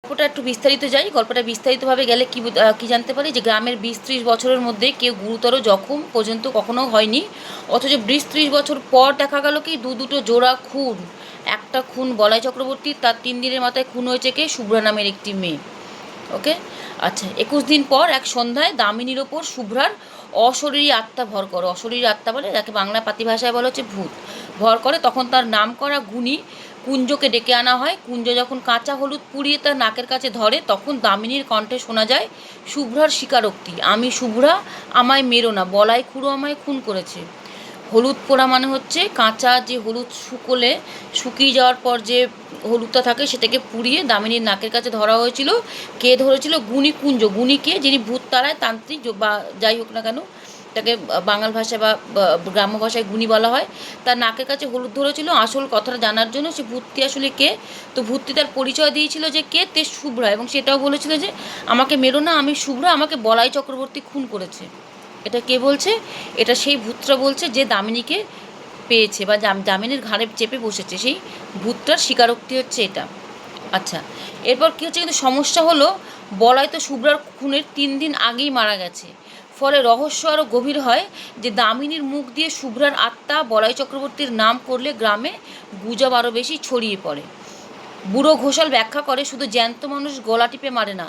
গল্পটা একটু বিস্তারিত যাই। গল্পটা বিস্তারিতভাবে গেলে কি জানতে পারি যে গ্রামের 20-30 বছরের মধ্যে কেউ গুরুতর জখম পর্যন্ত কখনো হয়নি, অথচ 20-30 বছর পর দেখা গেল কি দুটো জোড়া খুন। একটা খুন বলাই চক্রবর্তী, তার 3 দিনের মাথায় খুন হয়েছে কে, শুভ্রা নামের একটি মেয়ে। ওকে, আচ্ছা, 21 দিন পর এক সন্ধ্যায় দামিনীর ওপর শুভ্রার অশরীরী আত্মা ভর করে। অশরীরী আত্মা বলে যাকে বাংলা পাতি ভাষায় বলা হচ্ছে ভূত, ভর করে। তখন তার নাম করা গুণী কুঞ্জকে ডেকে আনা হয়। কুঞ্জ যখন কাঁচা হলুদ পুড়িয়ে তার নাকের কাছে ধরে, তখন দামিনীর কণ্ঠে শোনা যায় শুভ্রার স্বীকারোক্তি, আমি শুভ্রা, আমায় মেরো না, বলাই খুড়ো আমায় খুন করেছে। হলুদ পোড়া মানে হচ্ছে কাঁচা যে হলুদ শুকিয়ে যাওয়ার পর যে হলুদটা থাকে সেটাকে পুড়িয়ে দামিনীর নাকের কাছে ধরা হয়েছিল। কে ধরেছিল? গুণী কুঞ্জ। গুণী কে? যিনি ভূত তাড়ায়, তান্ত্রিক বা যাই হোক না কেন, তাকে বাঙাল ভাষায় বা গ্রাম্য ভাষায় গুণী বলা হয়। তার নাকের কাছে হলুদ ধরেছিল আসল কথাটা জানার জন্য, সে ভূতটি আসলে কে। তো ভূতটি তার পরিচয় দিয়েছিল যে কে, তে শুভ্রা, এবং সেটাও বলেছিল যে আমাকে মেরো না, আমি শুভ্রা, আমাকে বলাই চক্রবর্তী খুন করেছে। এটা কে বলছে? এটা সেই ভূতটা বলছে যে দামিনীকে পেয়েছে বা দামিনীর ঘাড়ে চেপে বসেছে, সেই ভূতটার স্বীকারোক্তি হচ্ছে এটা। আচ্ছা, এরপর কী হচ্ছে, কিন্তু সমস্যা হলো বলাই তো শুভ্রার খুনের 3 দিন আগেই মারা গেছে। ফলে রহস্য আরও গভীর হয় যে দামিনীর মুখ দিয়ে শুভ্রার আত্মা বলাই চক্রবর্তীর নাম করলে গ্রামে গুজব আরও বেশি ছড়িয়ে পড়ে। বুড়ো ঘোষাল ব্যাখ্যা করে শুধু জ্যান্ত মানুষ গলা টিপে মারে না,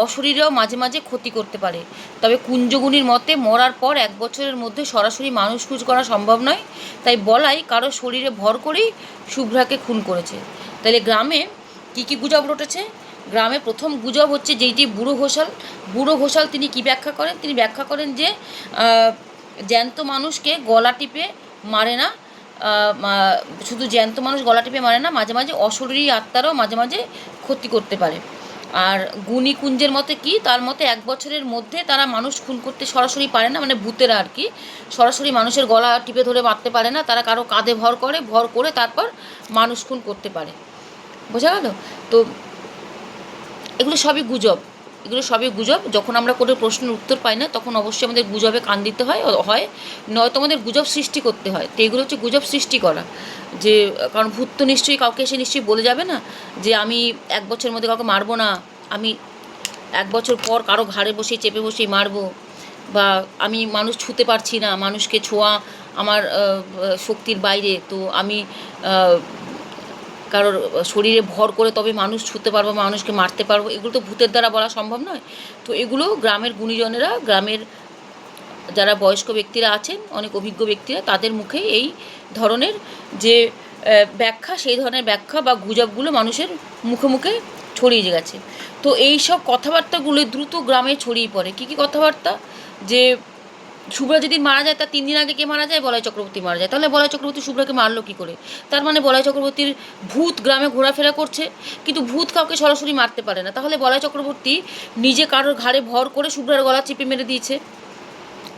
অশরীরেও মাঝে মাঝে ক্ষতি করতে পারে। তবে কুঞ্জগুনির মতে মরার পর 1 বছরের মধ্যে সরাসরি মানুষ খুঁজ করা সম্ভব নয়, তাই বলাই কারো শরীরে ভর করেই শুভ্রাকে খুন করেছে। তাহলে গ্রামে কী কী গুজব রটেছে? গ্রামে প্রথম গুজব হচ্ছে যেইটি বুড়ো ঘোষাল তিনি কি ব্যাখ্যা করেন? তিনি ব্যাখ্যা করেন যে জ্যান্ত মানুষকে গলা টিপে মারে না, শুধু জ্যান্ত মানুষ গলা টিপে মারে না, মাঝে মাঝে অশরীরী আত্মারাও মাঝে মাঝে ক্ষতি করতে পারে। আর গুণী কুঞ্জের মতে কি, তার মতে 1 বছরের মধ্যে তারা মানুষ খুন করতে সরাসরি পারে না, মানে ভূতেরা আর কি সরাসরি মানুষের গলা টিপে ধরে মারতে পারে না, তারা কারো কাঁধে ভর করে তারপর মানুষ খুন করতে পারে। বোঝা গেল? তো এগুলো সবই গুজব, এগুলো সবই গুজব। যখন আমরা কোনো প্রশ্নের উত্তর পাই না তখন অবশ্যই আমাদের গুজবে কান দিতে হয়, নয়তো আমাদের গুজব সৃষ্টি করতে হয়। তো এগুলো হচ্ছে গুজব সৃষ্টি করা। যে কারণ ভূত তো নিশ্চয়ই কাউকে এসে নিশ্চয়ই বলে যাবে না যে আমি 1 বছরের মধ্যে কাউকে মারবো না, আমি 1 বছর পর কারো ঘাড়ে বসে চেপে বসেই মারবো, বা আমি মানুষ ছুঁতে পারছি না, মানুষকে ছোঁয়া আমার শক্তির বাইরে, তো আমি কারোর শরীরে ভর করে তবে মানুষ ছুঁতে পারবো, মানুষকে মারতে পারবো, এগুলো তো ভূতের দ্বারা বলা সম্ভব নয়। তো এগুলো গ্রামের গুণীজনেরা, গ্রামের যারা বয়স্ক ব্যক্তিরা আছেন, অনেক অভিজ্ঞ ব্যক্তিরা, তাদের মুখে এই ধরনের যে ব্যাখ্যা, সেই ধরনের ব্যাখ্যা বা গুজবগুলো মানুষের মুখে মুখে ছড়িয়ে গেছে। তো এই সব কথাবার্তাগুলো দ্রুত গ্রামে ছড়িয়ে পড়ে। কী কী কথাবার্তা? যে শুভ্রা যেদিন মারা যায় তার 3 দিন আগে কে মারা যায়? বলাই চক্রবর্তী মারা যায়। তাহলে বলাই চক্রবর্তী শুভ্রাকে মারলো কী করে? তার মানে বলাই চক্রবর্তীর ভূত গ্রামে ঘোরাফেরা করছে, কিন্তু ভূত কাউকে সরাসরি মারতে পারে না। তাহলে বলাই চক্রবর্তী নিজে কারোর ঘাড়ে ভর করে শুভ্রার গলা চেপে মেরে দিয়েছে,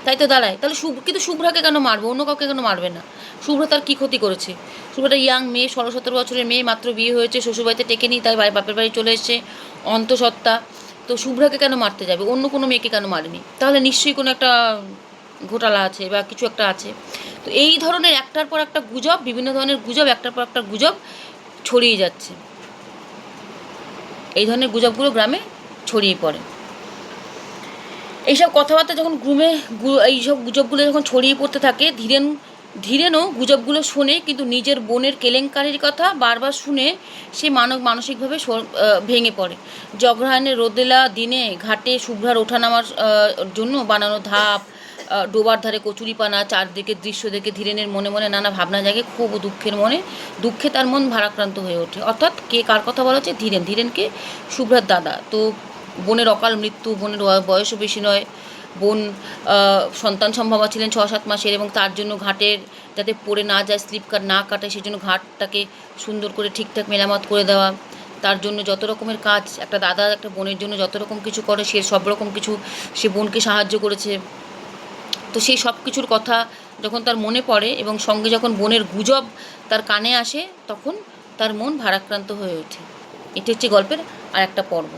তাই তো দাঁড়ায়। তাহলে কিন্তু শুভ্রাকে কেন মারবে, অন্য কাউকে কেন মারবে না? শুভ্রা তার কী ক্ষতি করেছে? শুভ্রাটা ইয়াং মেয়ে, 16-17 বছরের মেয়ে, মাত্র বিয়ে হয়েছে, শ্বশুরবাড়িতে টেকেনি, তাই বাপের বাড়ি চলে এসছে, অন্তঃসত্ত্বা। তো শুভ্রাকে কেন মারতে যাবে? অন্য কোনো মেয়েকে কেন মারেনি? তাহলে নিশ্চয়ই কোনো একটা ঘোটালা আছে বা কিছু একটা আছে। তো এই ধরনের একটার পর একটা গুজব, বিভিন্ন ধরনের গুজব, একটার পর একটা গুজব ছড়িয়ে যাচ্ছে। এই ধরনের গুজবগুলো গ্রামে ছড়িয়ে পড়ে। এইসব কথাবার্তা যখন এইসব গুজবগুলো যখন ছড়িয়ে পড়তে থাকে, ধীরেনও গুজবগুলো শোনে, কিন্তু নিজের বোনের কেলেঙ্কারির কথা বারবার শুনে সে মানসিকভাবে ভেঙে পড়ে। জগরায়নের রোদেলা দিনে ঘাটে শুভ্রার ওঠানামার জন্য বানানো ধাপ, ডোবার ধারে কচুরিপানা, চারদিকের দৃশ্য দেখে ধীরেনের মনে মনে নানা ভাবনা জাগে। খুব দুঃখে তার মন ভারাক্রান্ত হয়ে ওঠে। অর্থাৎ কে কার কথা বলা হচ্ছে? ধীরেনকে শুভ্রার দাদা। তো বোনের অকাল মৃত্যু, বোনের বয়সও বেশি নয়, বোন সন্তান সম্ভবা ছিলেন 6-7 মাসের, এবং তার জন্য ঘাটের যাতে পড়ে না যায়, স্লিপ না কাটে, সেই জন্য ঘাটটাকে সুন্দর করে ঠিকঠাক মেরামত করে দেওয়া, তার জন্য যত রকমের কাজ একটা দাদা একটা বোনের জন্য যত রকম কিছু করে, সে সব রকম কিছু সে বোনকে সাহায্য করেছে। তো সেই সব কিছুর কথা যখন তার মনে পড়ে এবং সঙ্গে যখন বোনের গুজব তার কানে আসে, তখন তার মন ভারাক্রান্ত হয়ে ওঠে। এটি হচ্ছে গল্পের আর একটা পর্ব।